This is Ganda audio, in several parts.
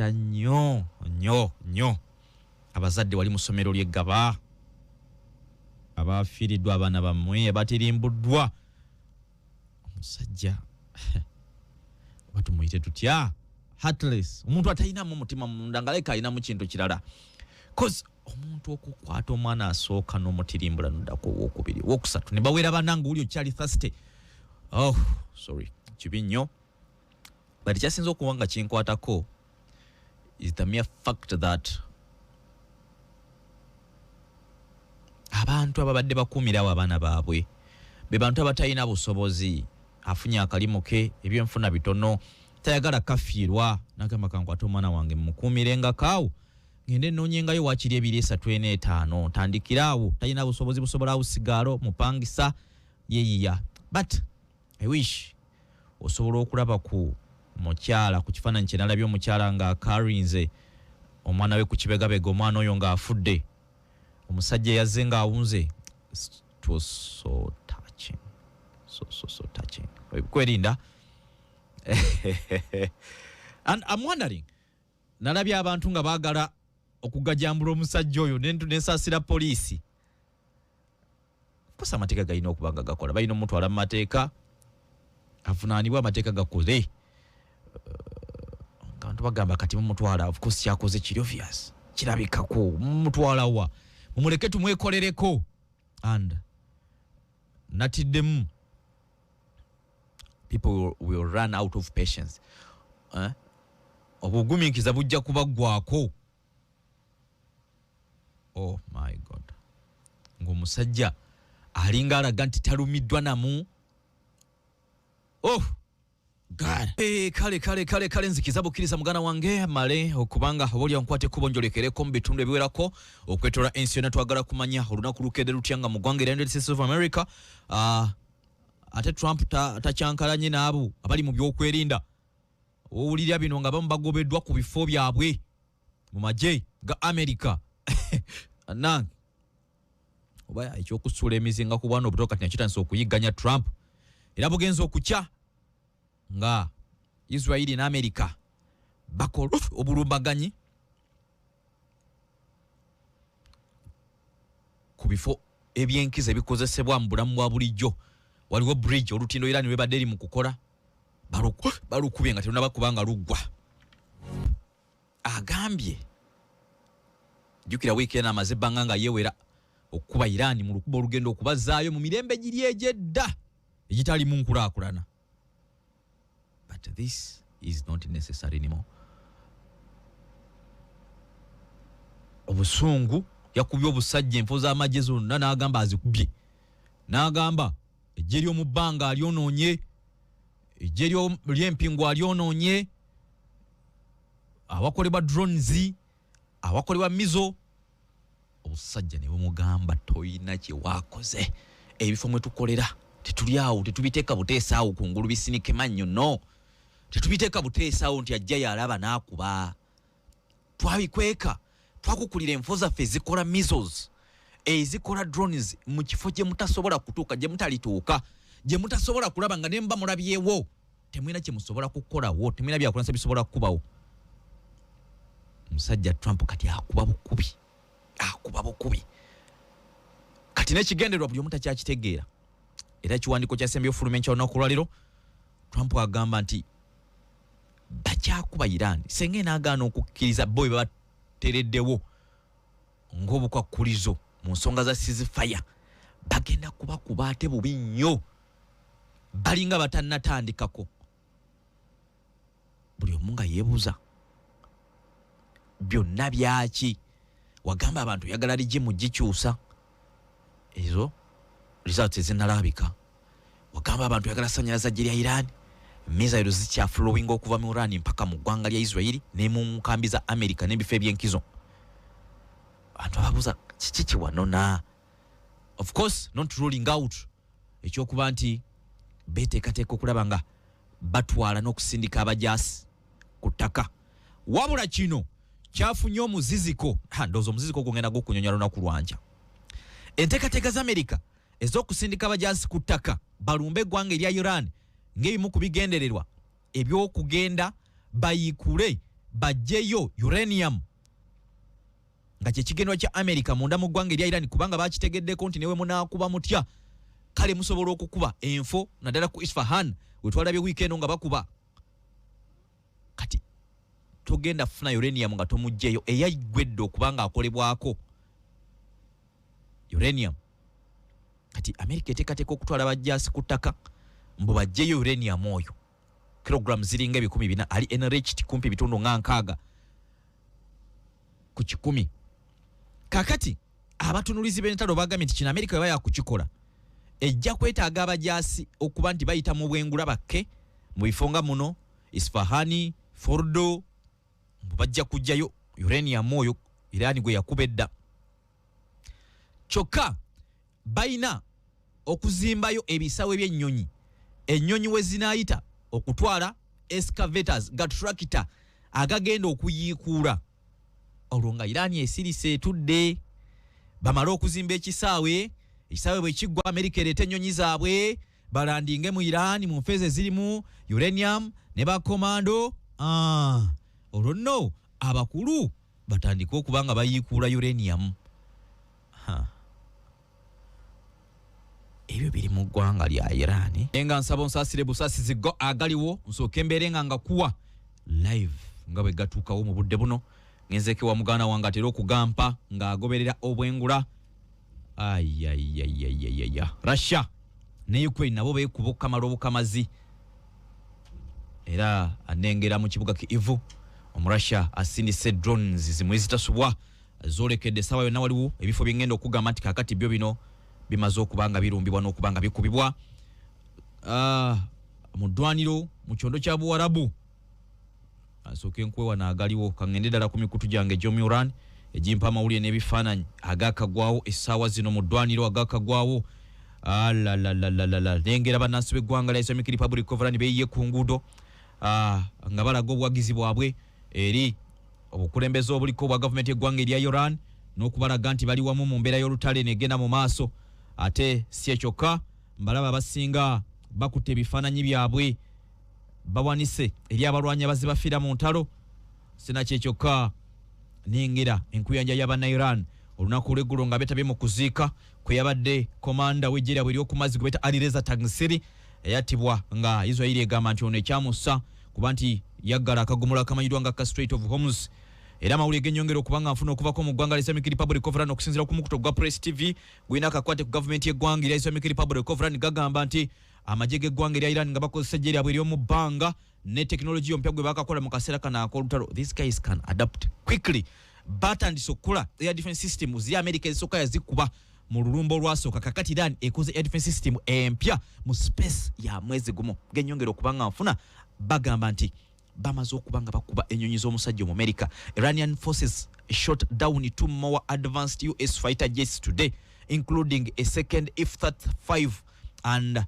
nnyo abazadde wali mu ssomero ly'eggaba abafiiriddwa abaana bammwe batirimbuddwa omusajja oba tumuyite tutya heartless omuntu atalinamu mutima munda nga leka alinamu kintu kirala cause omuntu okukwata omwana asooka n'omutirimbula n'oddako owokubiri wokusatu ne bawera bananga oli okyali thirsty kibi nnyo but ekyasinza okuba nga kinkwatako is the mere fact that abantu ababadde bakuumirawo abaana baabwe be bantu abatalina busobozi afunye akalimu ke ebyenfuna bitono tayagala kafiirwa nagamba kankwata omwana wange mukuumirenga kaawo ngende noonyengayo wakiri ebiri 3 4 5 tandikiraawo talina busobozi busobolawo sigalo mupangisa yeyiya but I wish osobola okulaba ku mukyala ku kifaananyi kye nalabye omukyala nga akarinze omwana we ku kibegabega omwana oyo nga afudde omusajja yazze nga awunze. It was so touching, so touching. Kwerinda and I'm wondering nalabye abantu nga baagala okugajambula omusajja oyo nensasira poliisi. Kosa amateeka galina okuba nga gakola balina omutwala mu mateeka avunaanibwa amateeka gakole. Abantu bagamba kati mumutwala of course kyakoze kiri obvious kirabikako mumutwala wa mumuleke tumwekolereko and natiddemu people will run out of patience. Obugumiikiza bujja kubaggwako. Oh my God, ng'omusajja alinga alaga nti talumiddwa namu. Oh God. Kale nzikiza bukkiriza mugana wange male okubanga obolya nkwate kubonjolekereko mu bitundu ebiwerako okwetola ensi yonna twagala kumanya olunaku lukedde lutyanga mu ggwanga United States of America. Ate Trump tacyankalanye n'abo abali mu byokwerinda. Owulirya bino nga bamu bagobeddwa ku bifo byabwe mu magye ga America. Nange oba ekyokusuula emizinga ku bwana obutoka tinakitandisa okuyigganya Trump era bugenza okukya nga Israeli na America bakola obulumbaganyi ku bifo ebyenkiza ebikozesebwa mu bulamu bwa bulijjo. Waliwo bridge olutindo Iran webadde eri mu kukola balukubye nga teruna bakubanga luggwa. Agambye jukira weekend amaze banga nga yewera okuba Iran mu lukubo olugendo okubazaayo mu mirembe giri egyedda egitali mu nkulaakulana. But this is not necessary anymore. Obusungu yakubye obusajja enfo z'amagye zonna n'agamba azikubye. N'agamba ejje ly'omu bbanga alyonoonye, ejje ly'empingu alyonoonye, abakolebwa drones, abakolebwa mizo. Obusajja ne bumugamba toyina kye waakoze. Ebifo mwe tukolera tetuli awo, tetubiteeka buteesa awo kungulu bisinike mannyo no. Tetubiteeka buteesa awo nti ajja yalaba n'akuba. Twabikweka twakukulira enfo zaffe ezikola missiles, ezikola drones mu kifo gye mutasobola kutuuka, gye mutalituuka, gye mutasobola kulaba nga ne mba mulabyewo. Temwina kye musobola kukolawo, temwina byakulansa bisobola kukubawo. Musajja Trump kati akuba bukubi. Kati n'ekigendererwa buli omu takyakitegeera. Era ekiwandiiko kyasembyeyo fuluma enkya olunaku lwaliro Trump agamba nti bakyakuba Iran senge n'agaana okukkiriza bo bwe batereddewo ng'obukwakulizo mu nsonga za ceasefire bagenda kubakuba ate bubi nnyo balinga batannatandikako. Buli omu nga yeebuuza byonna byaki? Wagamba abantu yagala lijje mu gikyusa ezo results ezinalabika. Wagamba abantu yagala sanyalaza gye lya Iran, missiles zikyaflowing okuva mu Iran mpaka mu ggwanga lya Israeli ne mu nkambi za America n'ebifo ebyenkizo. Abantu ababuuza kiki kiwanona? Of course not ruling out ekyokuba nti beteekateeka okulaba nga batwala n'okusindika abajaasi ku ttaka. Wabula kino kyafunye omuziziko. Ndowooza omuziziko gugenda gukunyonyola lunaku lwanja. Enteekateeka za America ez'okusindika abajaasi ku ttaka balumbe eggwanga erya Iran ng'ebimu ku bigendererwa eby'okugenda bayikule bajjeyo uranium nga kyekigendwa kya America munda mu ggwanga erya Iran kubanga bakitegeddeko nti newe munaakuba mutya kale musobola okukuba enfo naddala ku Isfahan wetwalabye weekend nga bakuba kati togenda funa uranium nga tomugjeyo eyaggwedde okubanga akolebwako uranium kati America eteekateeka okutwala bajjaasi ku ttaka mbu bajjeyo uranium oyo kilogram ziringa 400 ali enriched kumpi bitundu nga 6 ku 100 kakati abatunulizi b'entalo bagambye nti kino America bwe yakukikola ejja kwetaaga abajaasi okuba nti bayita mu bwengula bakke mu bifo nga muno Isfahani Fordo bajja kujjayo uranium oyo Iran gwe yakubedda kyokka bayina okuzimbayo ebisawe by'ennyonyi ennyonyi we zinaayita okutwala excavators ga tractor agagenda okuyiikuula olwo nga Iran esirise etudde bamala okuzimba ekisaawe bwe kiggwa America ereeta ennyonyi zaabwe balandinge mu Iran mu nfeeze zirimu uranium ne bakomando olwo nno abakulu batandika okuba nga bayiikuula uranium ebyo biri mu ggwanga lya Iran enga nsaba nsaasire busaasizi go agaliwo nsooke mbeere nga kuwa live nga bwe gatuukawo mu budde buno ngenzeke wa muganda wange atera okugampa ng'agoberera obwengula Russia ne Ukraine nabo beekuba okukamala obukamazi era anengera mu kibuga Kyiv Omurussia asindise drones zimwe zitasubwa zolekedde sawa yonna waliwo ebifo byengenda okugamba nti kakati byo bino bimaze okubanga birumbibwa n'okubanga bikubibwa mu ddwaniro mu kyondo kya Buwarabu asooke nkwewa naagaliwo kangende ddala ku mikutu gyange Jomuran ejimpa amawulire n'ebifaananyi agakagwawo essaawa zino mu ddwaniro agakagwawo nengera bannansi b'eggwanga lya Islamic Republic of Iran beeyiye ku nguudo nga balaga obuwagizi bwabwe eri obukulembeze obuliko bwa gavumenti y'eggwanga erya Iran n'okubalaga nti bali wamu mu mbeera y'olutale negenda mu maaso ate si ekyokka mbalaba basinga bakutte ebifaananyi byabwe bawanise eri abalwanyi abazibafiira mu ntalo sinakyekyoka nengera enkuyanja y'Abannairan olunaku lw'eggulo nga betabye mu kuziika kwe yabadde komanda w'eggye lyabwe ery'okumazzi gwe beta Alireza Tangsiri eyatibwa nga Israeli egamba nti ono ekyamussa kuba nti yaggala akagumula akamanyidwa nga Strait of Hormuz era amawulire g'ennyongera okubanga nfuna okuvako mu ggwanga lya Islamic Republic of Iran okusinziira ku mukuto gwa Press TV gwina akakwate ku gavumenti y'eggwanga erya Islamic Republic of Iran gagamba nti amagye g'eggwanga erya Iran nga bakozesa eggye lyabwe ery'omu bbanga ne tekinologiya ompya gwe bakakola mu kaseera kana ak'olutalo these guys can adapt quickly batandise okukola air defense system ziri America ezisooka yazikuba mu lulumba olwasooka kakati Iran ekoze air defense system empya mu space ya mwezi gumu g'ennyongera okubanga nfuna bagamba nti bamaze okubanga bakuba ennyonyi z'omusajja mu America. Iranian forces shot down 2 more advanced US fighter jets today, including a second F-35 and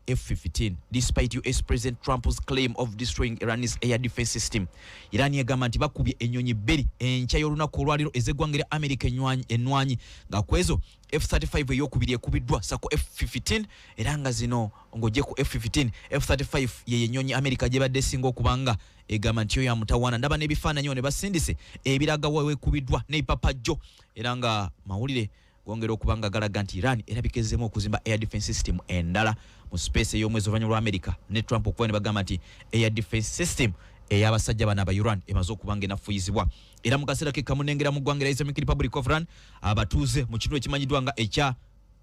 F-15, despite US President Trump's claim of destroying Iran's air defense system. Iran yagamba nti bakubye ennyonyi bbiri enkya y'olunaku olwaliro ez'eggwanga lya America ennwanyi nga kwezo F-35 ey'okubiri ekubiddwa sako F-15 era nga zino ng'ojje ku F-15 F-35 ye ennyonyi America gye badde singa okubanga egamba nti yo ya mutawaana ndaba n'ebifaananyi ne basindise ebiraga wekubiddwa n'epapajjo era nga mawulire gwongera okubanga galaga nti Iran erabikezemu okuzimba air defense system endala mu space ey'omwezi oluvannyuma lwa America ne Trump okuba ne bagamba nti air defense system ey'abasajja bano aba Iran emaze okubanga enafuyizibwa era mu kaseera ke kamu nengera mu ggwanga lya Islamic Republic of Iran abatuuze mu kitundu ekimanyiddwa nga ekya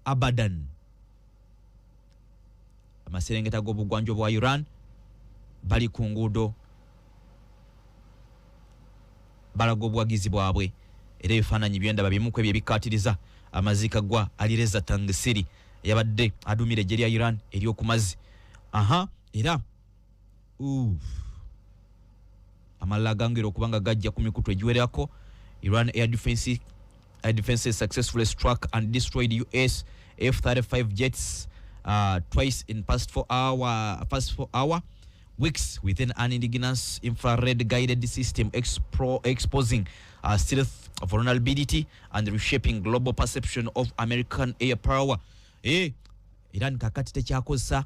Abadan amaserengeta g'obugwanjo bwa Iran bali ku nguudo balaga obuwagizi bwabwe era ebifaananyi byendaba bimu ku ebyo ebikkaatiriza amaziika gwa Alireza Tangsiri yabadde adumira eggye lya Iran ery'okumazzi era amalala gangera okubanga gajja ku mikutu egiwerako. Iran air defense successfully struck and destroyed US F-35 jets twice in past 4 hour weeks within an indigenous infrared guided system exposing stealth vulnerability and reshaping global perception of American air power. Iran kakati tekyakozesa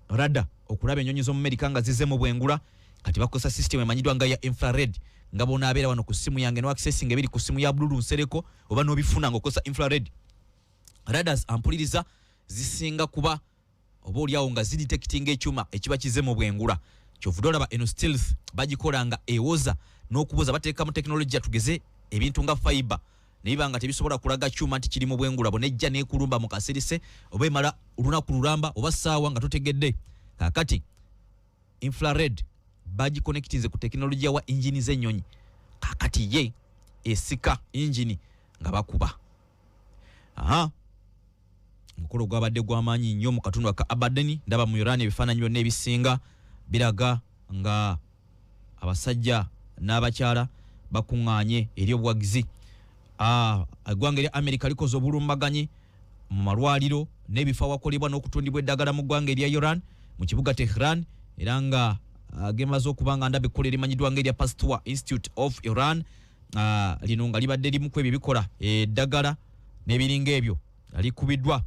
rada okulaba ennyonyi z'omu America nga zize mu bwengula kati bakosa system emanyidwa nga ya infrared nga bona abeera wano ku simu yange no accessing ebiri ku simu ya blue nsereko oba no bifuna ngokosa infrared radars ampuliriza zisinga kuba oba oliawo nga zidetecting ekyuma ekiba kize mu bwengula kyovudola ba eno stealth bagikolanga ewoza n'okubuza bateeka mu technology tugeze ebintu nga fiber nibanga tebisobola kulaga kyuma nti kiri mu bwengula bonejja nekulumba mu kasirise oba emala olunaku lulamba oba saawa nga totegedde kakati infrared baji connectinze ku technology wa engine z'ennyonyi kakati ye esika engine nga bakuba mukolo gwabadde gw'amaanyi nnyo mu katundu ka Abaden ndaba mu Iran ebifaananyi byonna ebisinga biraga nga abasajja n'abakyala bakuŋŋaanye eri obuwagizi eggwanga erya America likoze obulumbaganyi mu malwaliro n'ebifo awakolebwa n'okutundibwa eddagala mu ggwanga erya Iran mu kibuga Tehran era nga gemaze okuba nga ndaba ekkola erimanyiddwa nga erya Pasteur Institute of Iran lino nga libadde limu ku ebyo bikola eddagala n'ebiringa ebyo alikubiddwa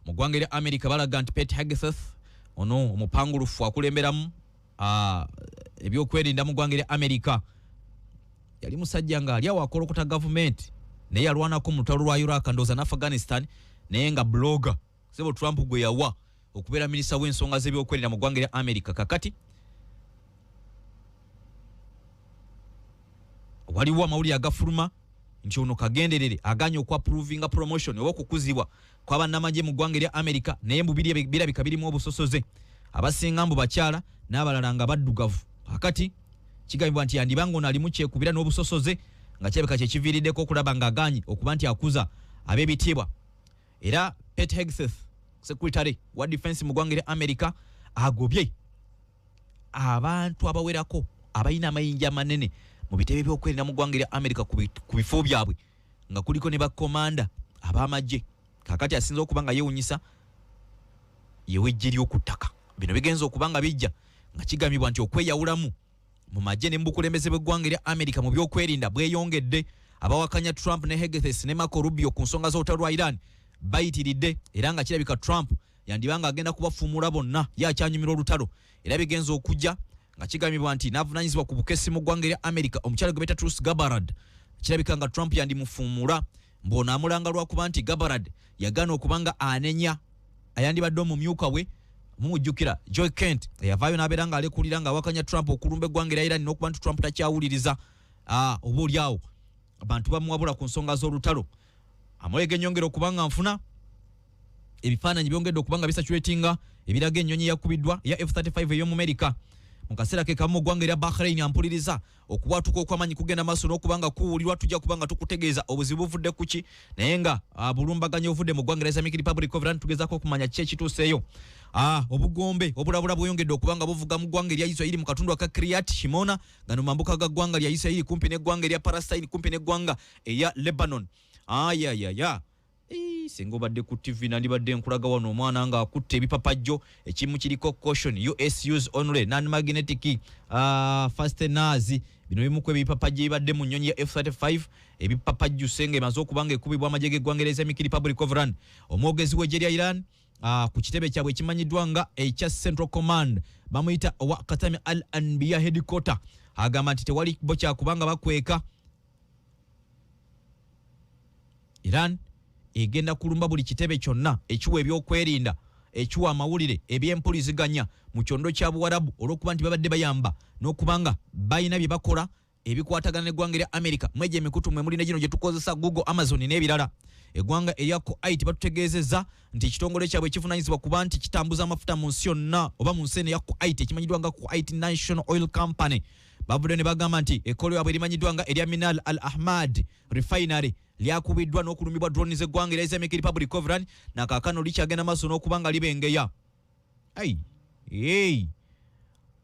mu ggwanga erya America balaga nti Pete Hegseth ono omupangulufu akulemberamu ebyokwerinda mu ggwanga erya America yali musajja nga ali awo akolokota gavumenti naye yalwanako mu lutalo lwa Iraq ndowooza ne Afghanistan naye nga blogger sebo Trump gwe yawa okubeera minisita w'ensonga z'ebyokwerinda mu ggwanga erya America kakati waliwo amawulire agafuluma nti ono kagenderere aganye okwaprovinga promotion oba okukuzibwa kw'abannamagye mu ggwanga erya America naye mu birabika birimu obusosoze abasinga mbu bakyala n'abalala nga baddugavu kakati kigambibwa nti yandibanga ono alimu kyekubira n'obusosoze nga kirabika kyekiviiriddeko okulaba nga aganye okuba nti akuza ab'ebitiibwa era Pete Hegseth secretary wa defense mu ggwanga erya America agobye abantu abawerako abalina amayinja amanene mu bitebe by'okwerinda mu ggwanga erya America ku bifo byabwe nga kuliko ne bakomanda ab'amagye kakati asinza okuba nga yeewunyisa yewejje ly'okuttaka bino bigenza okuba nga bijja nga kigambibwa nti okweyawulamu mu magye ne mu bukulembeze bw'eggwanga erya America mu by'okwerinda bweyongedde abawakanya Trump ne Hegseth ne Marco Rubio ku nsonga z'olutalo lwa Iran bayitiridde era nga kirabika Trump yandibanga agenda kubafuumula bonna yakyanyumira olutalo era bigenza okujja nga kigambibwa nti n'avunanyizibwa ku bukesi mu ggwanga erya America omukyala gwe beta Tulsi Gabbard kirabika nga Trump yandimufuumula mbona amulanga lwakuba nti Gabbard yagaana okuba nga anenya ayandibadde omumyuka we mumujjukira Joy Kent yavaayo n'abeera nga alekulira nga awakanya Trump okulumba eggwanga erya Iran n'okuba nti Trump takyawuliriza oba oliawo abantu bamuwabula ku nsonga z'olutalo amulega ennyongera okuba nga nfuna ebifaananyi byongedde okuba nga bisaturatinga ebiraga ennyonyi yakubiddwa ya F-35 ey'omu America mu kaseera ke kamu mu ggwanga erya Bahrain ampuliriza okuwatuka okw'amaanyi kugenda maaso n'okuba nga kuwulirwa tujja kuba nga tukutegeeza obuzibu buvudde ku ki naye nga bulumbaganyi obuvudde mu ggwanga erya Islamic Republic of Iran tugezaako okumanya ki ekituuseeyo obugombe obulabula bweyongedde okuba nga buvuga mu ggwanga erya Israeli mu katundu aka Kiryat Shimona gano mambuka ga ggwanga lya Israeli kumpi n'eggwanga erya Palestine kumpi n'eggwanga erya Lebanon singa obadde ku TV nandibadde nkulaga wano omwana nga akutte ebipapajjo ekimu kiriko caution US use only non-magnetic fasteners bino bimu ku ebipapajjo ebibadde mu nnyonyi ya F-35 ebipapajjuse ng'emaze okuba nga ekubibwa amagye g'eggwanga erya Islamic Republic of Iran omwogezi w'eggye lya Iran ku kitebe kyabwe ekimanyiddwa nga ekya Central Command bamuyita owa Khatami al-Anbiya headquarter agamba nti tewali bo kyakubanga bakweka Iran egenda kulumba buli kitebe kyonna ekiwa ebyokwerinda ekiwa amawulire ebyempuliziganya mu kyondo kya Buwarabu olw'okuba nti babadde bayamba n'okubanga bayina bye bakola ebikwatagana n'eggwanga erya America mwegye emikutu mwe mulina gino gye tukozesa Google, Amazon n'ebirala eggwanga erya Kuwait batutegeezezza nti ekitongole kyabwe ekivunanyizibwa kuba nti kitambuza amafuta mu nsi yonna oba mu nsi eno eya Kuwait ekimanyiddwa nga Kuwait National Oil Company bavudde ne bagamba nti ekkolo yabwe erimanyiddwa nga erya Minal Al Ahmad Refinery lyakubiddwa n'okulumibwa drone z'eggwanga erya Islamic Republic of Iran nakaakano likyagenda maaso n'okuba nga libengeya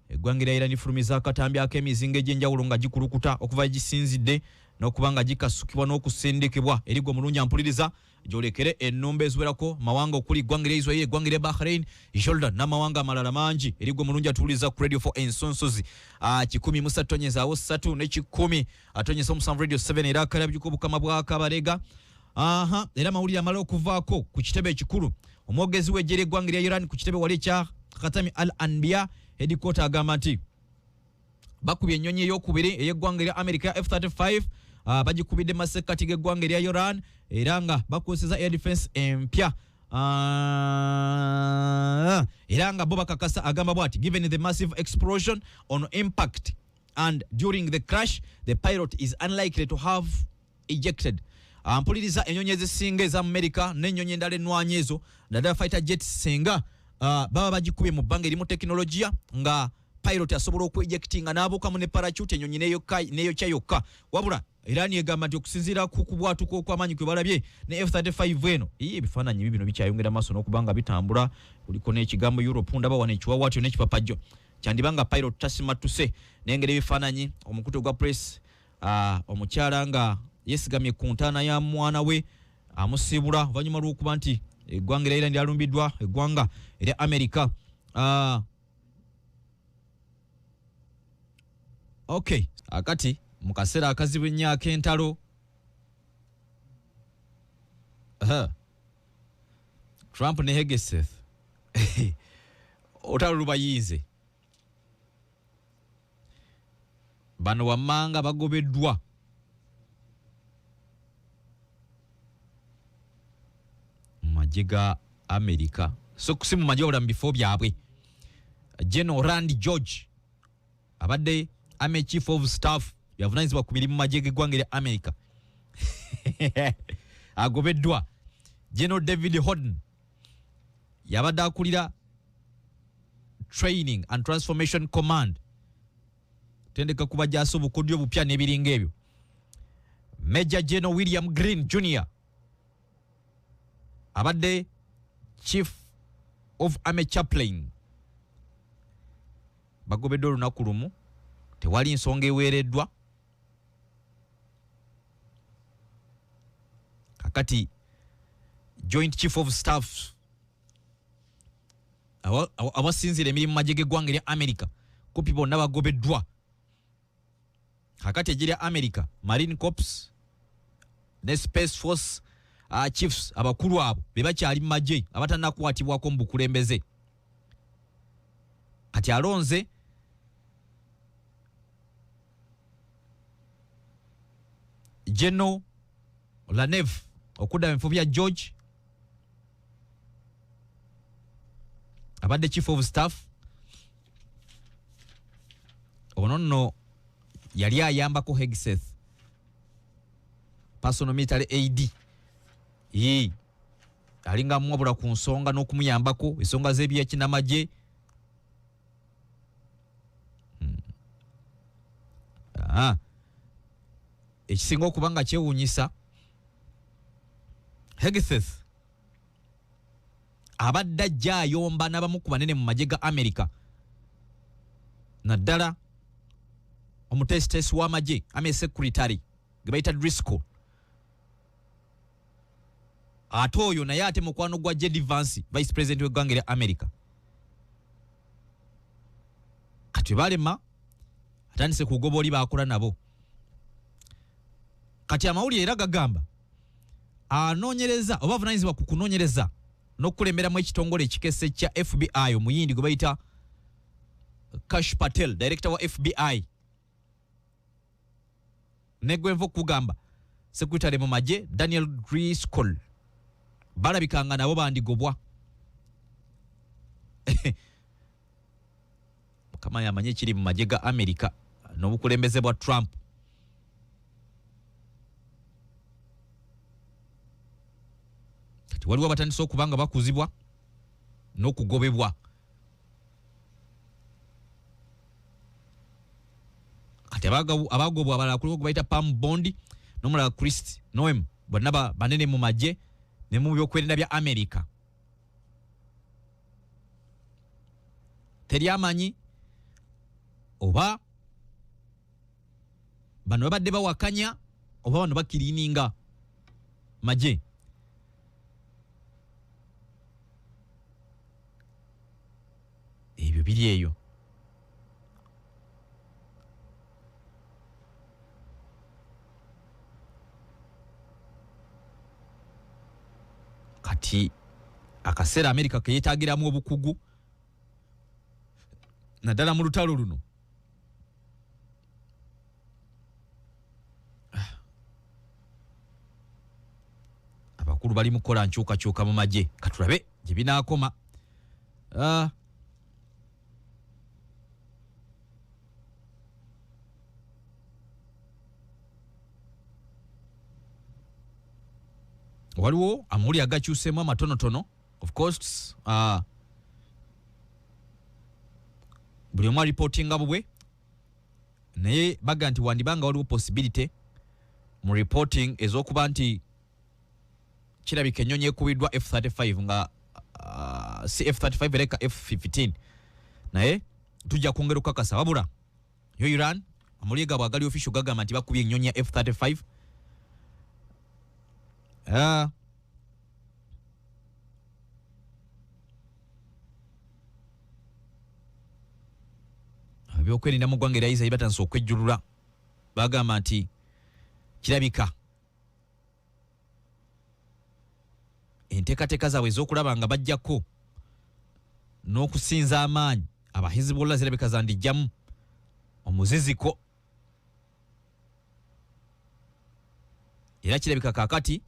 eggwanga erya Iran lifulumiza akatambi ak'emizinga egy'enjawulo nga gikulukuta okuva gisinzidde n'okuba nga gikasukibwa n'okusindikibwa eri gwe mulungi ampuliriza gyolekere ennumba eziwerako mawanga okuli eggwanga erya Israel eggwanga erya Bahrain Jordan n'amawanga amalala mangi eri gwe mulungi atuwuliriza ku radio 4 ensonsozi 103.3 ne 107.7 radio 7 era akalabyuka obukama bw'akabalega era amawulire amala okuvaako ku kitebe ekikulu omwogezi w'eggye ly'eggwanga erya Iran ku kitebe wali ekya Khatami al-Anbiya headquarter agamba nti bakubye ennyonyi ey'okubiri ey'eggwanga erya America F-35 bagikubidde masekati g'eggwanga erya Iran era nga bakozesa air defense empya era nga bo bakakasa agamba bwati given the massive explosion on impact and during the crash the pilot is unlikely to have ejected. Mpuliriza ennyonyi ezisinga eza America n'ennyonyi endala ennwanyi ezo naddala fighter jets singa baba bagikubye mu bbanga erimu teknologiya nga pilot asobola okwejectinga n'abuukamu ne parachute ennyonyi n'eyokya yokka wabula Iran egamba nti okusinziira ku kubwatuka okw'amaanyi kwe balabye ne F-35 eno ebifaananyi bino bikyayongera maaso n'okubanga bitambula kuliko n'ekigambo Europe ndaba wano ekiwawaatyo n'ekipapajjo kyandibanga pilot tasimatuse n'engeri ebifaananyi omukutu gwa press omukyala nga yesigamye ku ntaana ya mwana we amusibula oluvannyuma lw'okuba nti eggwanga erya Iran lyalumbiddwa eggwanga erya America. Okay, akati mu kaseera akazibu ennyo ak'entalo Trump ne Hegseth otalo lubayiize bano wammanga bagobeddwa majje ga America so kusimu majje wabula mu bifo byabwe. General Randy George abadde Army Chief of Staff yavunaanyizibwa ku mirimu majje g'eggwanga erya America agobeddwa. General David Holden yabadde akulira Training and Transformation Command tendeka kuba gyasa obukodyo obupya n'ebiringa ebyo. Major General William Green Jr. abadde Chief of Army Chaplain bagobeddwa olunaku lumu tewali nsonga eweereddwa. Kakati Joint Chief of Staff abasinzira emirimu majje g'eggwanga erya America kupi bonna bagobeddwa. Kakati ejje lya America Marine Corps ne Space Force chiefs abakulu abo be bakyali mu majje abatannakwatibwako mu bukulembeze. Kati alonze General Lanev okudda mu bifo bya George abadde Chief of Staff ono nno yali ayambako Hegseth personal military aid alinga mwabula ku nsonga n'okumuyambako ensonga z'ebyekinamagye. Ekisinga okuba nga kyewuunyisa Hegseth abadde ajja ayomba n'abamu ku banene mu magye ga America naddala omutesitesi w'amagye Army Secretary ge bayita Driscoll ate oyo naye ate mukwano gwa J.D. Vance Vice President w'eggwanga erya America. Kati balema atandise kugoba oli baakola nabo. Kati amawulire era gagamba anoonyereza oba avunaanyizibwa ku kunoonyereza n'okukulemberamu ekitongole ekikese kya FBI omuyindi gwe bayita Kash Patel director wa FBI negwenva okugamba secretary mu magye Daniel Driscoll balabikanga nabo bandigobwa. Mukama yamanye kiri mu magye ga America n'obukulembeze bwa Trump. Kati waliwo batandise okuba nga bakuzibwa n'okugobebwa. Kati abagobwa abalala kuliko bayita Pam Bondi n'omulala Christ Noem bonna banene mu magye ne mu byokwerinda bya America. Teri amanyi oba bano babadde bawakanya oba bano bakiriininga magye. Ebyo biri eyo. Kati akaseera America ke yeetaagiramu obukugu naddala mu lutalo luno abakulu bali mu kukola nkyukakyuka mu magye katulabe gye binaakoma. Waliwo amawulire agakyuseemu amatonotono of course buli omu alipotinga bubwe naye baga nti wandibanga waliwo possibility mu reporting ez'okuba nti kirabika ennyonyi ekubiddwa F-35 nga si F-35 ereka F-15 naye tujja kwongera okukakasa wabula yo Iran amawulire gaabwe agali official gagamba nti bakubye ennyonyi ya F-35. Ebyokwerinda mu ggwanga erya Israel batandise okwejjulula bagamba nti kirabika enteekateeka zaabwe ez'okulaba nga bajjako n'okusinza amaanyi aba Hezbollah zirabika zandijjamu omuziziko era kirabika kaakati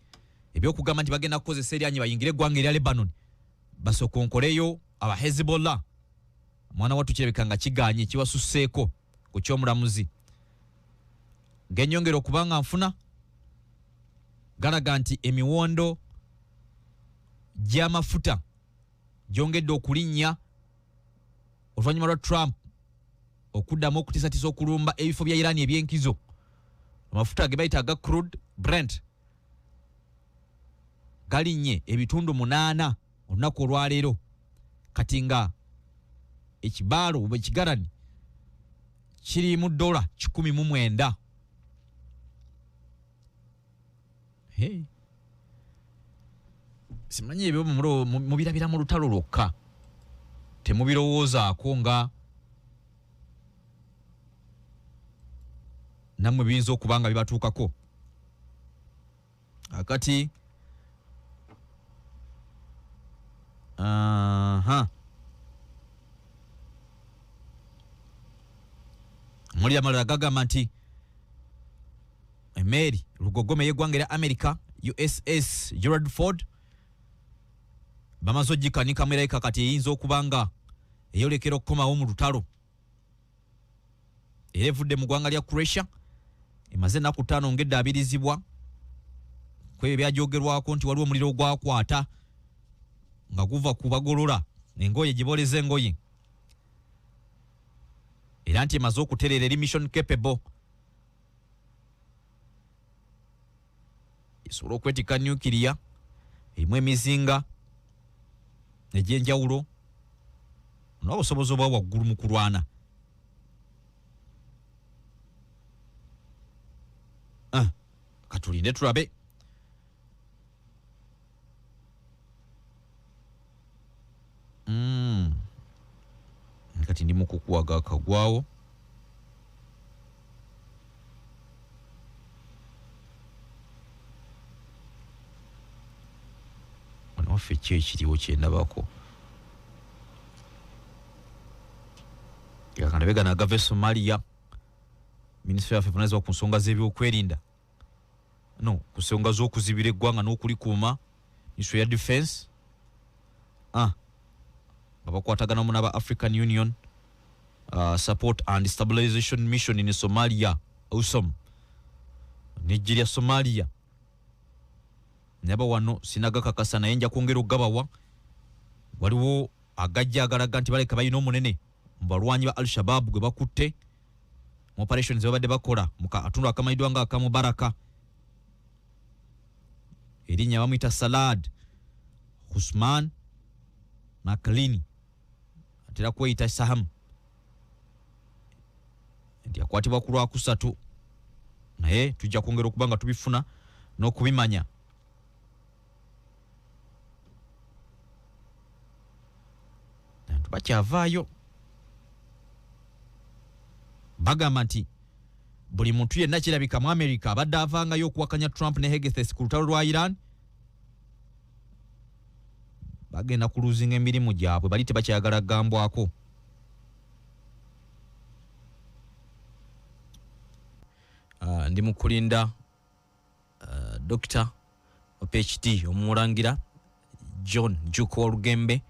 ebyokugamba nti bagenda kukozesa eryanyi bayingire eggwanga erya Lebanon basokonkoleyo aba Hezbollah mwana wattu kirabika nga kiganye kiwasusseeko ku ky'omulamuzi genyongera okubanga nfuna galaga nti emiwondo gy'amafuta gyongedde okulinnya oluvannyuma lwa Trump okuddamu okutiisatiisa okulumba ebifo bya Iran eby'enkizo amafuta ge bayita aga crude Brent galinnye ebitundu 8 olunaku olwaleero kati nga ekibaalo oba ekigarani kiri mu $109. Simanyi ebyo mubirabira mu lutalo lwokka temubirowoozaako nga nammwe biyinza okuba nga bibatuukako akati muli amalala gagamba nti emeeri lugogome y'eggwanga erya America USS Gerald Ford bamaze oggikanikamu erabika kati eyinza okuba nga eyolekera okukomawo mu lutalo era evudde mu ggwanga lya Croatia emaze ennaku 5 ngedde abirizibwa kwebyo byajoogerwako nti waliwo omuliro ogwakwata nga guva ku bagolola engoye giboleza engoye era nti emaze okutereera eri mission capable esobola okwetika nuclear erimu emizinga egy'enjawulo n'obusobozi obwa waggulu mu kulwana katulinde tulabe kati ndi mu kukuwaga akagwawo wano waffe ki ekiriwo kyendabako yakandabegana agava Somalia Ministry yaffe evunaanyizibwa ku nsonga z'ebyokwerinda no ku nsonga z'okuzibira eggwanga n'okulikuuma Ministry ya Defense bakwatagana mu n'aba African Union Support and Stabilization Mission in Somalia AUSOM n'eggye lya Somalia naba wano sinagakakasa naye nja kwongera okugabawa waliwo agajja agalaga nti baleka balina omunene mu balwanyi ba Al-Shabaab gwe bakutte mu operations babadde bakola mu katundu akamanyiddwa nga akamubaraka erinnya bamuyita Salad Usman Maklini atera kweyita Saham nti akwatibwa ku Lwakusatu naye tujja kwongera okuba nga tubifuna n'okubimanya bakyavaayo bagamba nti buli muntu yenna kirabika mu America abadde avangayo okuwakanya Trump ne Hegseth ku lutalo lwa Iran bagenda kuluzinga emirimu gyabwe bali tebakyagala gambwako ndi mukulinda Dr. PhD omurangira John Juko Olugembe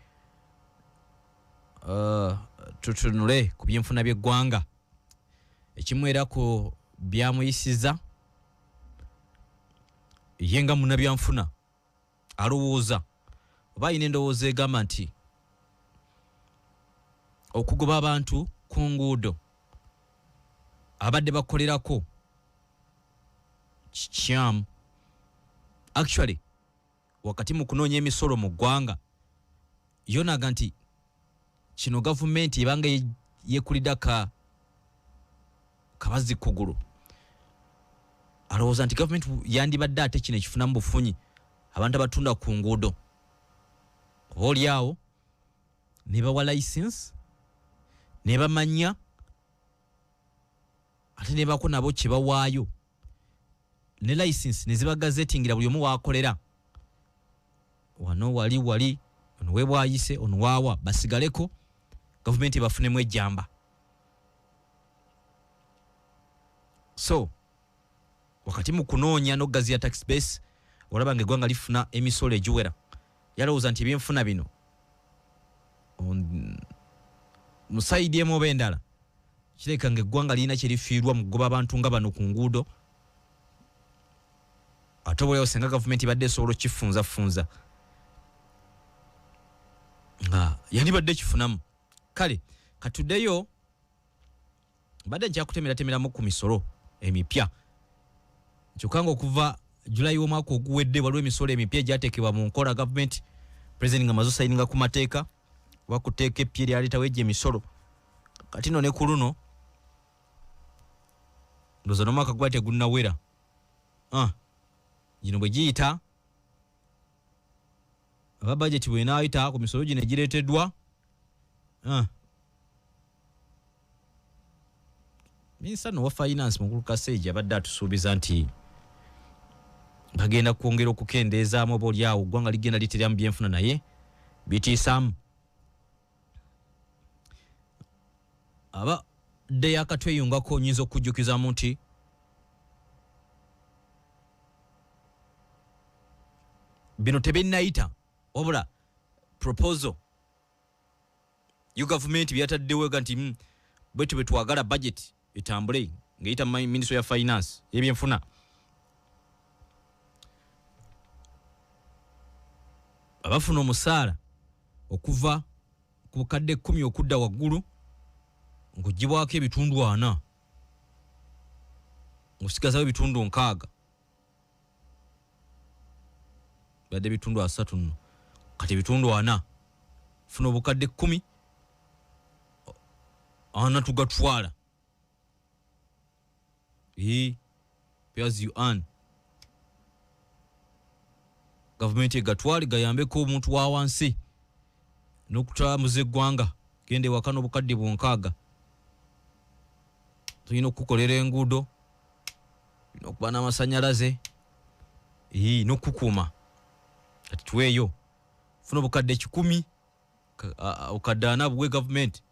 tutunule ku byenfuna by'eggwanga ekimwera ku byamuyisiza yenga munabyanfuna alowooza oba ayina endowooza egamba nti okugoba abantu ku nguudo abadde bakolerako kikyamu. Actually wakati mu kunoonya emisolo mu ggwanga yonaga nti kino gavumenti ebanga yekulidde kabazi kugulu alowooza nti gavumenti yandibadde ate kino ekifunamu bufunyi abantu abatunda ku nguudo oba oli awo ne bawa license ne bamanya ate ne bako nabo kye bawaayo ne license ne ziba gazettingira buli omu waakolera wano wali ono webwayise ono waawa basigaleko gavumenti bafunemu ejjamba. So wakati mu kunoonya n'oggazi ya tax base olaba ng'eggwanga lifuna emisolo egiwera yalowooza nti ebyenfuna bino mu sayidi emu oba endala kireka ng'eggwanga lirina kye lifiirwa mu kugoba abantu nga bano ku nguudo ate obulawo senga gavumenti badde esobola kifunzafunza nga yandibadde kifunamu. Kale katuddeyo badde nkyakutemeratemeramu ku misolo emipya kyokka nga okuva Julayi w'omwaka oguwedde waliwo emisolo emipya egyateekebwa mu nkola gavumenti president nga amaze osayininga ku mateeka oba kuteeka epya eryaleetawo egyo emisolo kati no ne ku luno ndowooza n'omwaka gwali tegunnawera gino bwe giyita aba budget bw'enaayita ku misolo gino egireeteddwa minisita wa finance Mukulu Kaseja abadde atusuubiza nti bagenda kwongera okukendeezaamu oba oliawo ggwanga ligenda litera mu byenfuna naye bitiisaamu. Abadde yakatweyungako onyinza okujjukizaamu nti bino tebennayita wabula proposal you government byataddewo nti bwetu bwe twagala budget etambule ng'eyita ministry ya finance ebyenfuna abafuna omusaala okuva ku bukadde 10 okudda waggulu ng'oggyibwako ebitundu 4 ng'osigazawo ebitundu 6 badde ebitundu 3 nno kati ebitundu 4 funa obukadde 10 ana tugatwala pay as you earn gavumenti egatwale gayambeko omuntu wa wansi n'okutambula eggwanga gende waka n'obukadde 6 tulina okukolera enguudo tulina okuba n'amasannyalaze n'okukuuma kati tuweeyo funa obukadde 10 obukadde 4 buwe gavumenti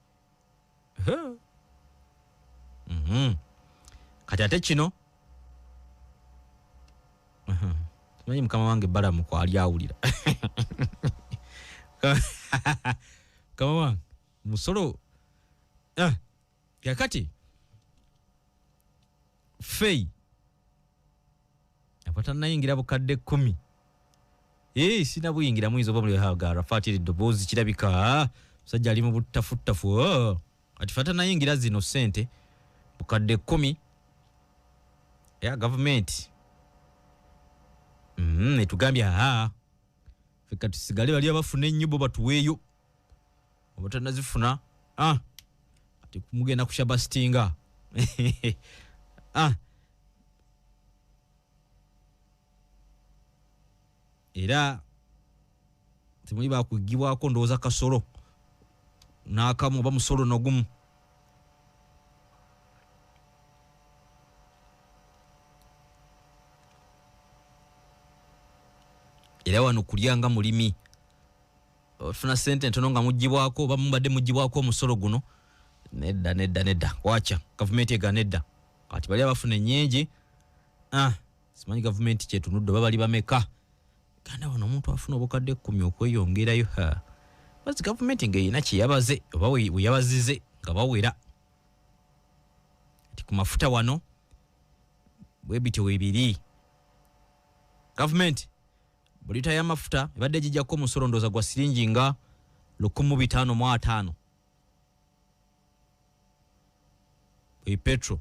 kati ate kino tumanyi mukama wange balamu kwali awulira mukama wange musolo kakati fei apatanayingira bukadde 10 sina buyingira muyinza oba mulihagara fatiri eddoboozi kirabika musajja ali mu buttafuttafu ati fatanayingira zino sente bukadde 10 ya gavumenti etugambye feka tusigale bali abafuna ennyimbo batuweeyo obatanazifuna ati kumugenda kushaba stinga era temuli bakugibwako ndowooza kasolo n'akamu oba musolo nogumu era wano kulyanga mulimi ofuna sente ntono nga mugibwako oba mubadde mugibwako omusolo guno nedda wacha gavumenti ega nedda kati bali abafuna ennyingi simanyi government kyetunudde babali bameka kandi wano omuntu afuna obukadde 10 okweyongerayo bazi government ng'erina kyeyabaze oba weyabazize nga bawera ati ku mafuta wano bwebityo webiri government bulita y'amafuta ebadde gijjako omusolo ndooza gwa siringi nga 1505 petro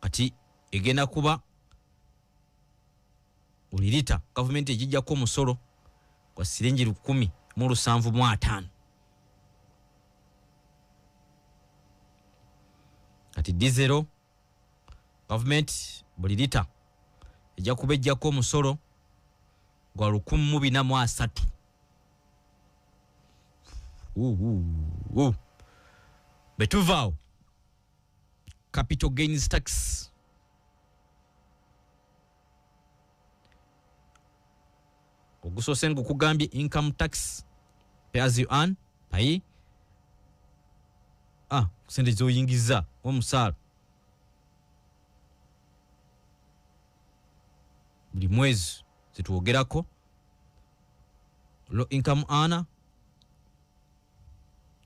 kati egenda kuba buli lita government ejijjako omusolo gwa siringi 10705 kati diesel government buli lita ejja kuba ejjako omusolo gwa 1403 betuvaawo capital gains tax ogusoose ngukugambye income tax pay as you earn payi sente zoyingiza omusaala buli mwezi zituwogerako low income earner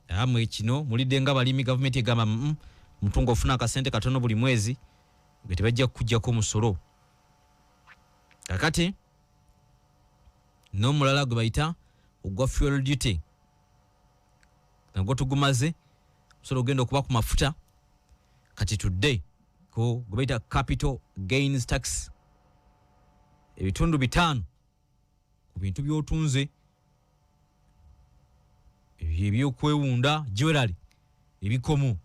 amwe kino mulidde nga balimi government egamba mutungo ofuna akasente katono buli mwezi bwe tebajja kujjako omusolo kakati n'omulala gwe bayita ogwa fuel duty nagwo tugumaze omusolo ogenda okuba ku mafuta kati tudde ko gwe bayita capital gains tax ebitundu 5 ku bintu by'otunze ebyokwewunda jewelry ebikomo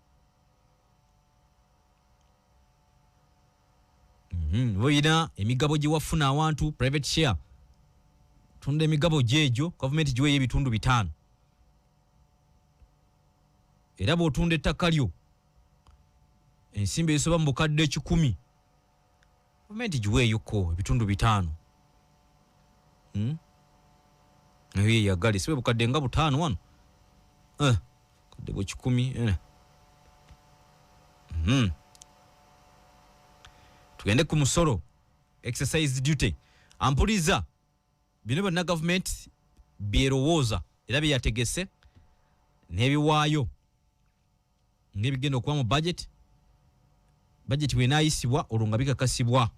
boyina emigabo gye wafuna awantu private share tunda emigabo gyejo government giweeyo ebitundu 5 era bw'otunda ettaka lyo ensimbi ezisoba mu bukadde 10 government giweeyoko ebitundu 5 naye yagale sibe bukadde nga 5 wano kadde bwe 10 tugende ku musolo exercise duty ampuliza bino byonna government byerowooza era byeyategese n'ebiwaayo ng'ebigenda okuba mu budget bwenaayisibwa olwo nga bikakasibwa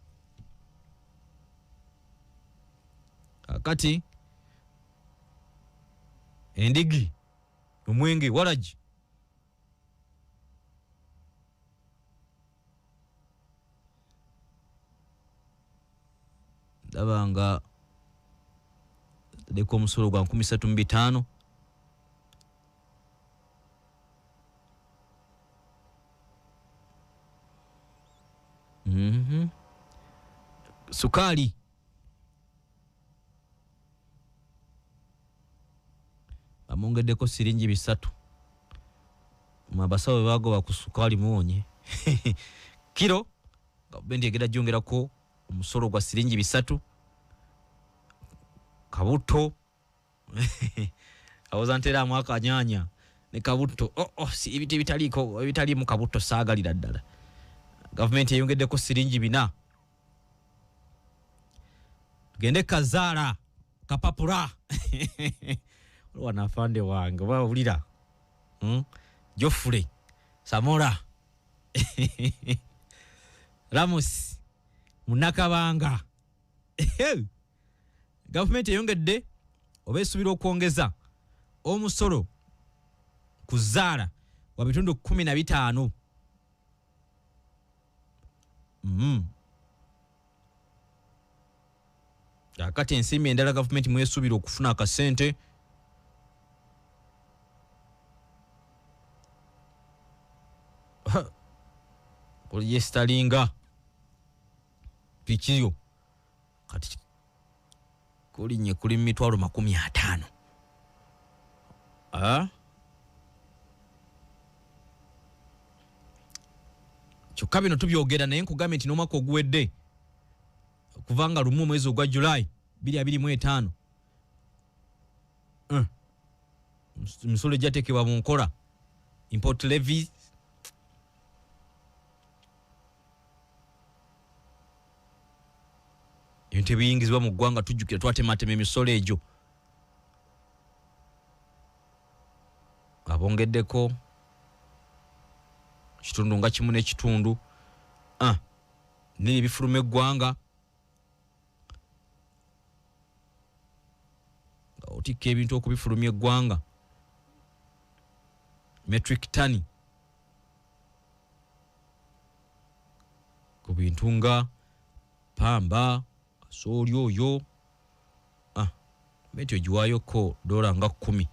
kakati endigi omwenge waragi ndaba nga leko omusolo gwa 35 sukali amongeddeko siringi 3 mabasawo bagoba ku sukali muwonye kilo bendi egenda jjongerako omusolo gwa siringi 3 kabuto awoza ntera mwaka nyanya ne kabuto si ebiti bitaliko ebitali mu kabuto saagalira ddala government eyongeddeko siringi 4 tugende kazaala kapapula wana afande wange bawulira Jofure Samora Ramos Munakabanga government eyongedde obeesubira okwongeza omusolo ku zaala wa bitundu 15 kakati ensimbi endala government mwesubira okufuna akasente polyestalinga pikiyo kati kulinye kuli 50,000 kyokka bino tubyogera naye nkugambye nti n'omwaka oguwedde okuvanga lumu omwezi ogwa July 2025 emisolo egyateekebwa mu nkola import levies ebintu ebiyingizibwa mu ggwanga tujjukira twatematema emisolo egyo abongeddeko kitundu nga kimu n'ekitundu nini bifuluma eggwanga otikka ebintu okubifulumya eggwanga metric ton ku bintu nga pamba kasooli oyo metyo giwaayoko dola nga 10.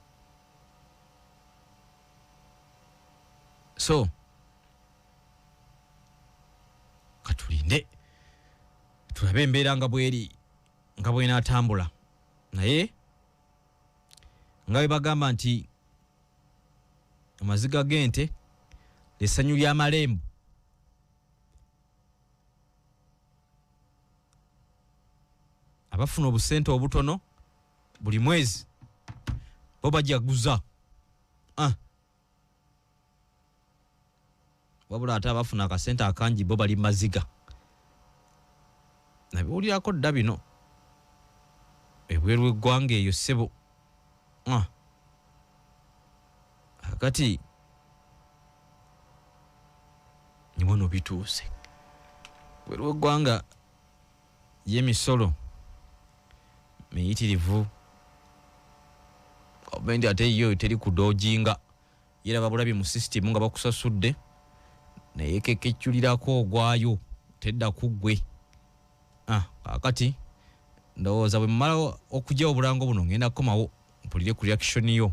So katulinde tulabe embeera nga bweri nga bwenaatambula naye nga bwe bagamba nti amaziga g'ente l'essanyu ly'amalembo abafuna obusente obutono buli mwezi bo bajaguza wabula ate abafuna akasente akangi bo bali maziga nabiwulirako dda bino ebweru w'eggwanga eyo ssebo akati niwono bituuse bweru w'eggwanga y'emisolo miyitirivu gavumenti ate yo teri kudoojinga yeraba bulabi mu sisitimu nga bakusasudde naye kekecculirako ogwayo tedda kuggwe akati ndowooza bwe mmala okugya obulango buno ngenda kukomawo mpulire ku reaction yo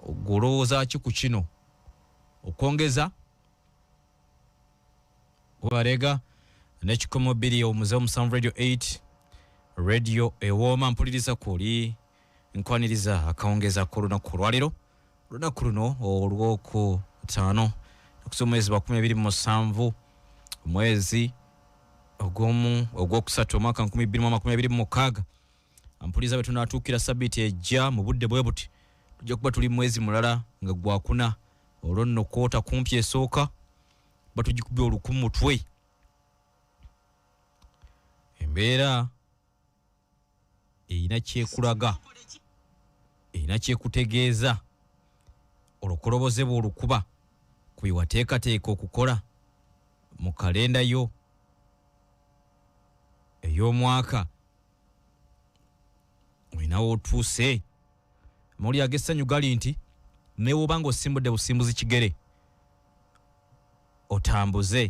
ogolowooza ki ku kino okwongeza obarega n'ekikomo 2 omuze omusanvu radio 8 radio ewooma mpuliriza kuli nkwaniriza akawongeza ku lunaku olwaliro olunaku luno olw'oku 5 okusomwezi 27 omwezi ogwokusatu omwaka 2026 ampuliza bwe tunaatuukira sabbiiti ejja mu budde bwe buti tujja kuba tuli mwezi mulala nga gwakuna olwo nno kwota kumpi esooka batugikubye olukumu mutwe embeera erina kyekulaga erina kyekutegeeza olukoloboze bwe olukuba ku byewateekateeka okukola mu kalenda yo ey'omwaka olinawo otuuse amawuli ag'essanyu gali nti newoba nga osimbudde busimbuzi kigere otambuze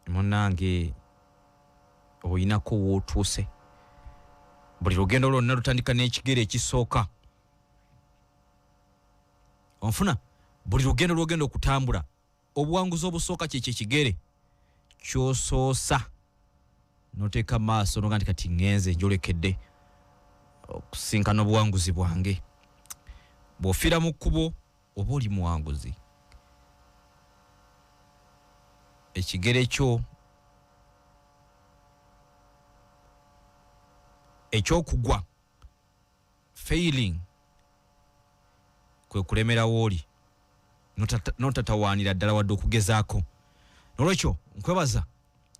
munnange oyinako wootuuse buli lugendo lwonna lutandika n'ekigere ekisooka onfuna buli lugendo lwogenda okutambula obuwanguzi obusooka kyekyo ekigere kyosoosa noteeka maaso noga nti kati ngenze njolekedde okusinkana obuwanguzi bwange bw'ofiira mu kkubo oba oli muwanguzi ekigere kyo ekyokugwa failing kwe kulemerawo oli notatawaanira ddala wadde okugezaako nolwekyo nkwebaza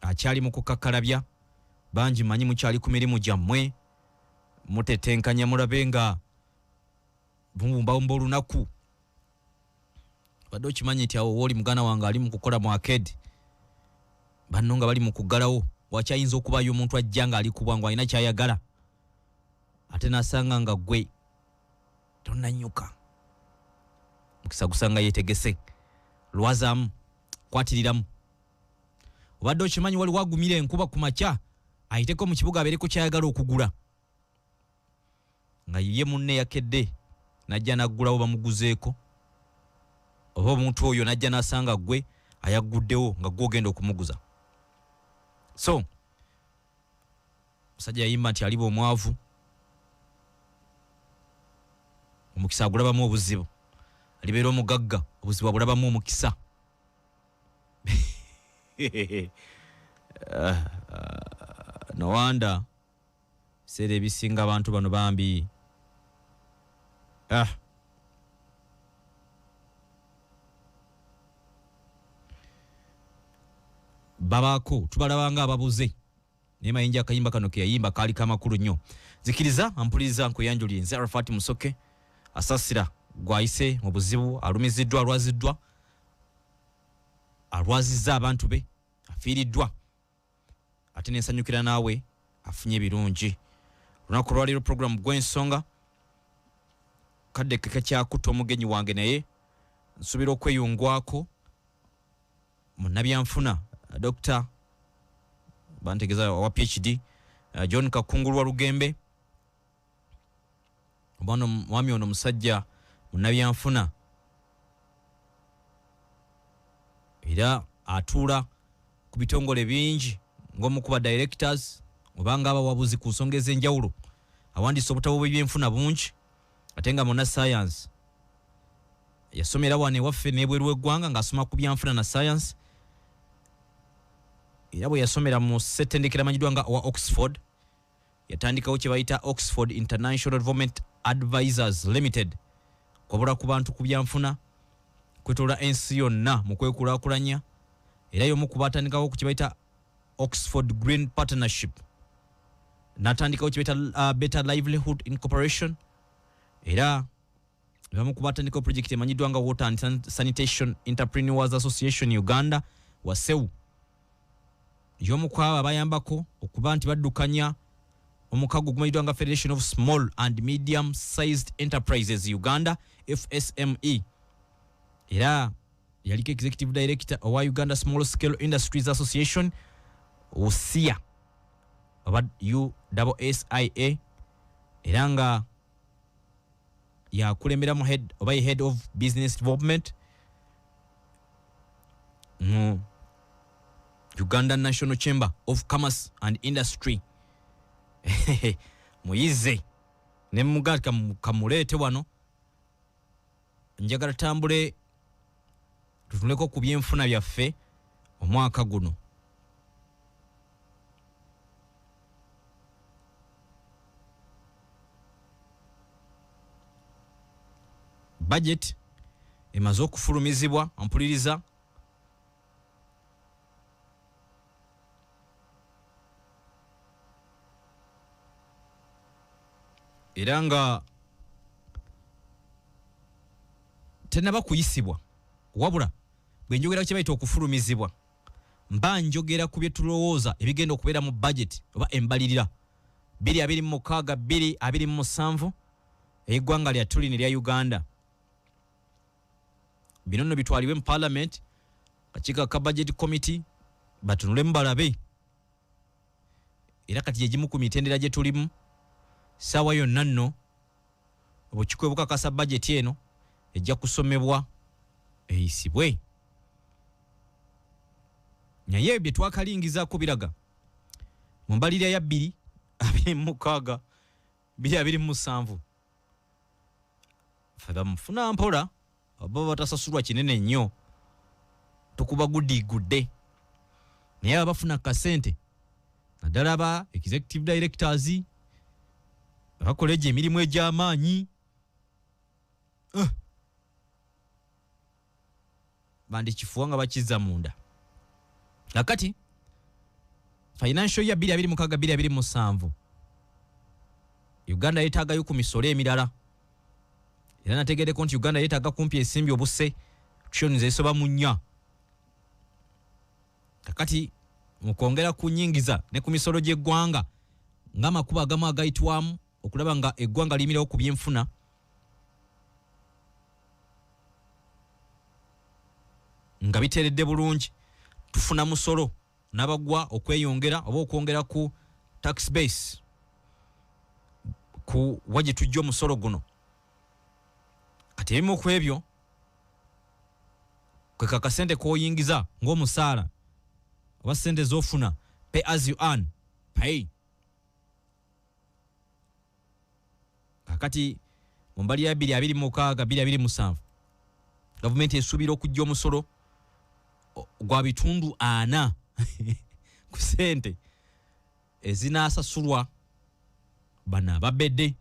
akyali mu kukakkalabya bangi manyi mukyali ku mirimu gyammwe mutetenkanya mulabe nga bumbawumba olunaku badde okimanyi nti awo wooli muganda wange ali mu kukola mu arcade banno nga bali mu kuggalawo wakyayinza okubayo omuntu ajja nga ali kubwangu alina kyayagala ate nasanga nga gwe tonnanyuka mukisa gusanga yeetegese lwazaamu kwatiriramu obadde okimanyi wali wagumira enkuba ku makya ayiteko mu kibuga abeereko kyayagala okugula nga ye munne yakedde najja naggulawo bamuguzeeko oba omuntu oyo najja nasanga gwe ayagguddewo nga gwe ogenda okumuguza so musajja yayimba nti aliba omwavu omukisa agulabamu obuzibu alibeera omugagga obuzibu abulabamu omukisa no wonder biseera ebisinga abantu bano bambi babaako tubalabanga ababuze Nema inja akayimba kano ke yayimba kali kamakulu nnyo. Zikiriza ampuliriza nkuyanjuli nze Arafat Musoke asasira gwayise mu buzibu alumiziddwa alwazizza abantu be afiiriddwa ate nensanyukira naawe afunye birungi. Lunaku lwaliro program gw'ensonga kadde keke kyakuta omugenyi wange naye nsubira okweyungwako munnabyanfuna Dr. bantegeza wa PhD John Kakungulu wa Lugembe bano mwami ono musajja munnabyanfuna era atuula ku bitongole bingi ng'omu ku ba directors obanga abawabuzi ku nsonga ez'enjawulo awandiisa obutabo bw'ebyenfuna bungi ate nga muna science yasomera wano ewaffe n'ebweru w'eggwanga ng'asoma ku byanfuna na science era bwe yasomera mu ssettendekero amanyiddwa nga wa Oxford yatandikawo kye bayita Oxford International Development Advisors Limited kwabula ku bantu ku byanfuna kwetoola ensi yonna mu kwekulaakulanya era y'omu ku baatandikawo ku kye bayita Oxford Green Partnership n'atandikawo kye bayita Better Livelihood Incorporation era bamu ku baatandikawo project emanyiddwa nga Water and Sanitation Entrepreneurs Association Uganda wasewu y'omu ku abo abayambako okuba nti baddukanya omukago gumanyiddwa nga Federation of Small and Medium Sized Enterprises Uganda FSME era yaliko executive director owa Uganda Small Scale Industries Association USIA oba USSIA era nga yakulembera mu head of business development Uganda National Chamber of Commerce and Industry muyize ne mugaka kamulete wano njagala tambule tutuleko ku byenfuna byaffe omwaka guno. Budget emaze okufulumizibwa ampuliriza era nga tenaba kuyisibwa wabula bwe njogera kye bayita okufulumizibwa mba njogera ku bye tulowooza ebigenda okubeera mu budget oba embalirira 2026 2027 eggwanga lya tulini lya Uganda. Bino nno bitwalibwe mu parliament kakiiko ka budget committee batunulemu balabe era kati gye gimu ku mitendera gye tulimu sawa yonna nno obukikwe bukakasa budget eno ejja kusomebwa eyisibwe naye bye twakalingizaako biraga mu mbalirira ya 2026 2027 fe bamufuna mpola oba batasasulwa kinene nnyo tukuba gudigudde naye abafuna kasente naddala aba executive directors abakola egyo emirimu egy'amaanyi bandikifuwa nga bakizza munda. Kakati financial year 2026-2027 Uganda yeetaagayo ku misolo emirala era nategeddeko nti Uganda yeetaaga kumpi ensimbi obuse trillions ezisoba mu 4. Kakati mu kwongera ku nnyingiza ne ku misolo gy'eggwanga ng'amakubo agamu agayitwamu okulaba nga eggwanga liyimirawo ku byenfuna nga biteeredde bulungi tufuna musolo n'abagwa okweyongera oba okwongera ku tax base ku waje tujja omusolo guno. Kati ebimu ku ebyo kwe kakasente k'oyingiza ng'omusaala oba sente z'ofuna pay as you earn pay. Kakati mu mbali ya 2026-2027 gavumenti esuubira okujja omusolo gwa bitundu 4 ku sente ezinaasasulwa bano ababedde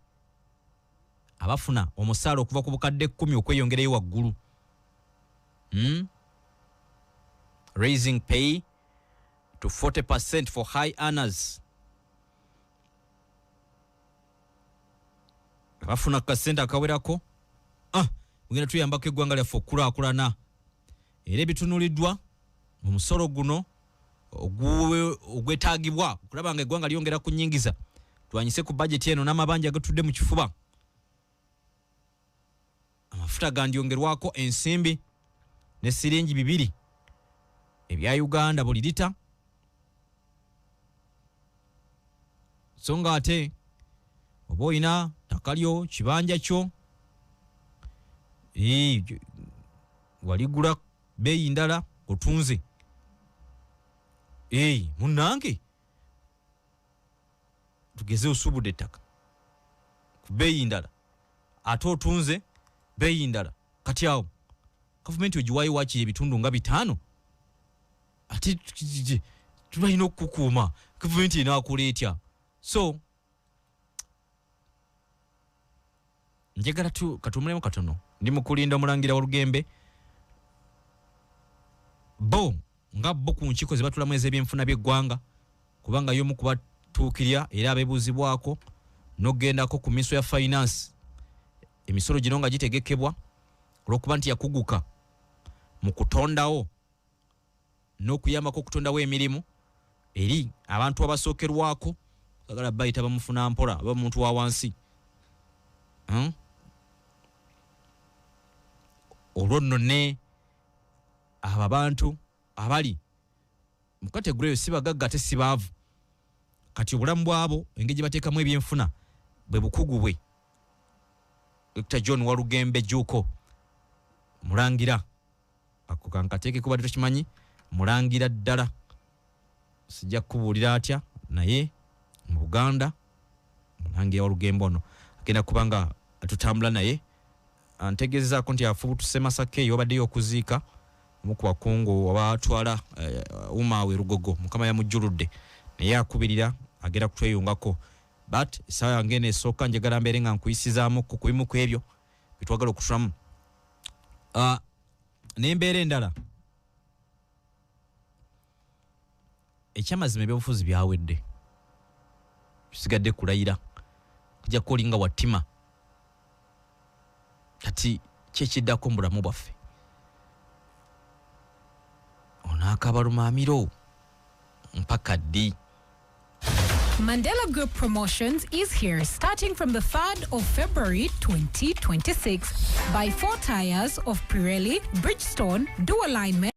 abafuna omusaala okuva ku bukadde 10 okweyongerayo waggulu. Raising pay to 40% for high earners bafuna kasente akawerako mugenda tuyambako eggwanga lyaffe okulaakulana era ebitunuliddwa mu musolo guno ogwetaagibwa okulaba nga eggwanga lyongera ku nnyingiza twanyise ku budget eno n'amabanja agatudde mu kifuba amafuta gandyongerwako ensimbi ne siringi 2 ebya Uganda buli lita so nga ate oba oyina ttaka lyo kibanja kyo waligula beeyi ndala otunze munnange tugeze osubudde ettaka ku beeyi ndala ate otunze beeyi ndala kati awo gavumenti ogiwaayo waakiri ebitundu nga 5 ate tubalina okukuuma gavumenti enaakola etya so njagala katumulemu katono ndi mukulinda omulangira Walugembe bo ku nkiiko zibatulamu ez'ebyenfuna by'eggwanga kubanga y'omu kubatuukirya era abeebuuzibwako n'ogendako ku minisitule ya finance emisolo gino nga gitegekebwa olw'okuba nti yakuguka mu kutondawo n'okuyambako okutondawo emirimu eri abantu abasookerwako agala bayita bamufuna mpola aba muntu wa wansi olwo nno ne abo abantu abali mu kategori eyo si bagagga ate si baavu kati obulamu bwabo engeri gye bateekamu ebyenfuna bwe bukugu bwe Dr. John Walugembe Juuko mulangira ako kankateeke kuba tokimanyi mulangira ddala sijja kubuulira atya naye mu Buganda mulangira Walugembe ono agenda kubanga tutambula naye antegezezaako nti afubutuse Masaka eyo obaddeyo okuziika omu ku bakungu abatwala umaawe Lugogo mukama yamujjuludde naye akubirira agenda kutweyungako but essaawa yange n'esooka njagala mbeere nga nkuyisizaamu ku bimu ku ebyo bitwagala okutulamu n'embeera endala ekyamazima ebyobufuzi byawedde tusigadde kulayira kujja kolinga wattima kati kyekiddako mu bulamu bwaffe onakabalumamiro mpaka ddi. Mandela Group Promotions is here starting from the 3rd of February 2026. Buy 4 tires of Pirelli, Bridgestone, dual alignment